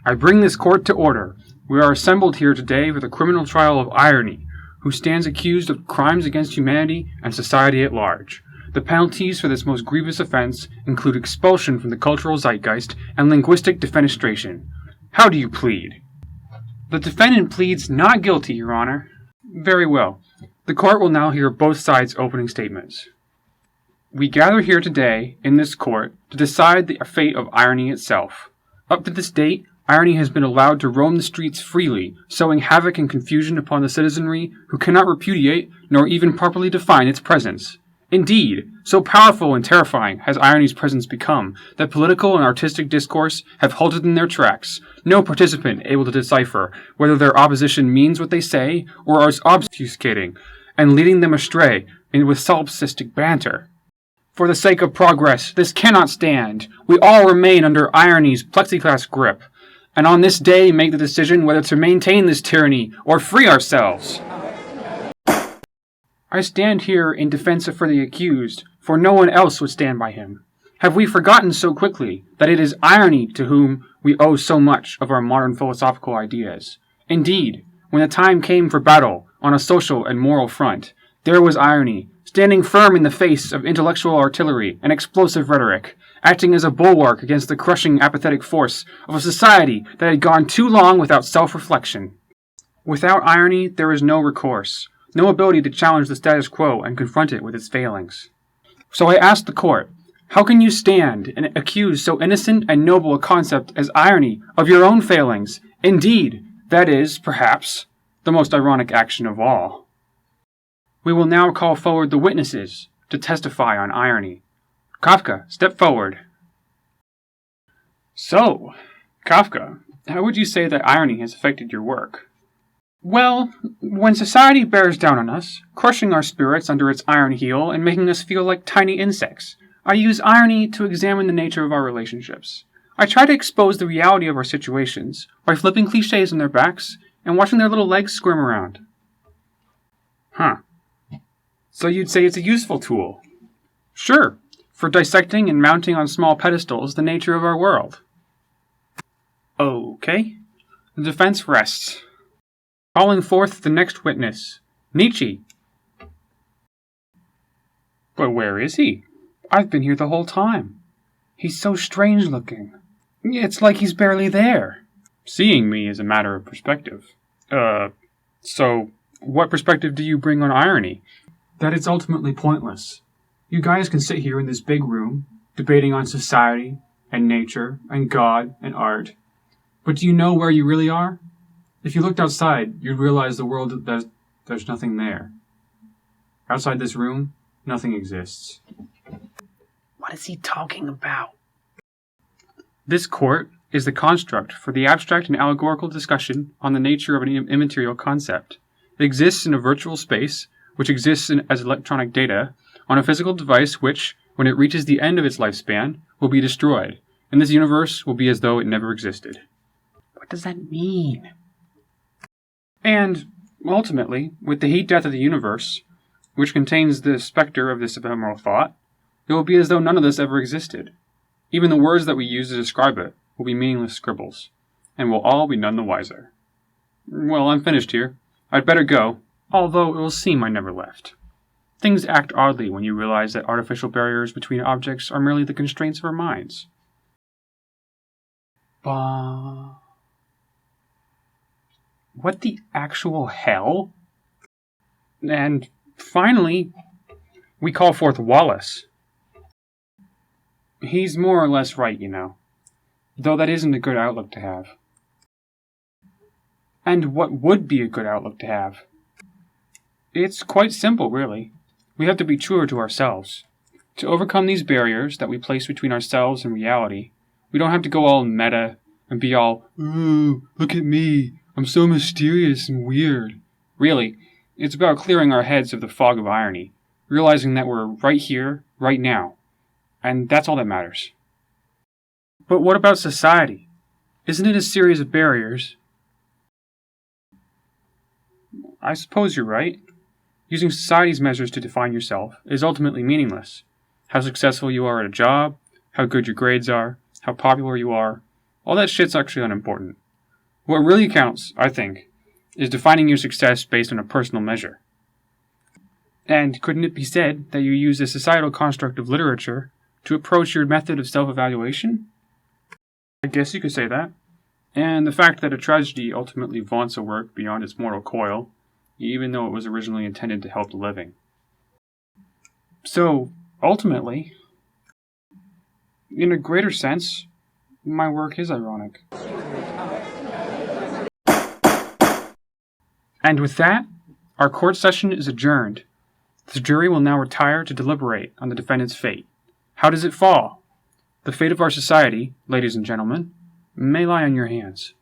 I bring this court to order. We are assembled here today for the criminal trial of Irony, who stands accused of crimes against humanity and society at large. The penalties for this most grievous offense include expulsion from the cultural zeitgeist and linguistic defenestration. How do you plead? The defendant pleads not guilty, Your Honor. Very well. The court will now hear both sides' opening statements. We gather here today, in this court, to decide the fate of Irony itself. Up to this date, Irony has been allowed to roam the streets freely, sowing havoc and confusion upon the citizenry who cannot repudiate nor even properly define its presence. Indeed, so powerful and terrifying has Irony's presence become that political and artistic discourse have halted in their tracks, no participant able to decipher whether their opposition means what they say or is obfuscating and leading them astray with solipsistic banter. For the sake of progress, this cannot stand. We all remain under Irony's plexiglass grip, and on this day make the decision whether to maintain this tyranny or free ourselves. I stand here in defense for the accused, for no one else would stand by him. Have we forgotten so quickly that it is Irony to whom we owe so much of our modern philosophical ideas? Indeed, when the time came for battle on a social and moral front, there was Irony, standing firm in the face of intellectual artillery and explosive rhetoric, acting as a bulwark against the crushing apathetic force of a society that had gone too long without self-reflection. Without Irony, there is no recourse, no ability to challenge the status quo and confront it with its failings. So I ask the court, how can you stand and accuse so innocent and noble a concept as Irony of your own failings? Indeed, that is, perhaps, the most ironic action of all. We will now call forward the witnesses to testify on Irony. Kafka, step forward. So, Kafka, how would you say that Irony has affected your work? Well, when society bears down on us, crushing our spirits under its iron heel and making us feel like tiny insects, I use Irony to examine the nature of our relationships. I try to expose the reality of our situations by flipping cliches on their backs and watching their little legs squirm around. Huh. So you'd say it's a useful tool? Sure, for dissecting and mounting on small pedestals the nature of our world. Okay. The defense rests. Calling forth the next witness, Nietzsche. But where is he? I've been here the whole time. He's so strange looking. It's like he's barely there. Seeing me is a matter of perspective. So what perspective do you bring on Irony? That it's ultimately pointless. You guys can sit here in this big room, debating on society, and nature, and God, and art. But do you know where you really are? If you looked outside, you'd realize the world there's nothing there. Outside this room, nothing exists. What is he talking about? This court is the construct for the abstract and allegorical discussion on the nature of an immaterial concept. It exists in a virtual space, which exists as electronic data, on a physical device which, when it reaches the end of its lifespan, will be destroyed, and this universe will be as though it never existed. What does that mean? And, ultimately, with the heat death of the universe, which contains the specter of this ephemeral thought, it will be as though none of this ever existed. Even the words that we use to describe it will be meaningless scribbles, and we'll all be none the wiser. Well, I'm finished here. I'd better go, although it will seem I never left. Things act oddly when you realize that artificial barriers between objects are merely the constraints of our minds. Bah. What the actual hell? And finally, we call forth Wallace. He's more or less right, you know. Though that isn't a good outlook to have. And what would be a good outlook to have? It's quite simple, really. We have to be truer to ourselves. To overcome these barriers that we place between ourselves and reality, we don't have to go all meta and be all, ooh, look at me, I'm so mysterious and weird. Really, it's about clearing our heads of the fog of irony, realizing that we're right here, right now. And that's all that matters. But what about society? Isn't it a series of barriers? I suppose you're right. Using society's measures to define yourself is ultimately meaningless. How successful you are at a job, how good your grades are, how popular you are, all that shit's actually unimportant. What really counts, I think, is defining your success based on a personal measure. And couldn't it be said that you use the societal construct of literature to approach your method of self-evaluation? I guess you could say that. And the fact that a tragedy ultimately vaunts a work beyond its mortal coil, even though it was originally intended to help the living. So, ultimately, in a greater sense, my work is ironic. And with that, our court session is adjourned. The jury will now retire to deliberate on the defendant's fate. How does it fall? The fate of our society, ladies and gentlemen, may lie in your hands.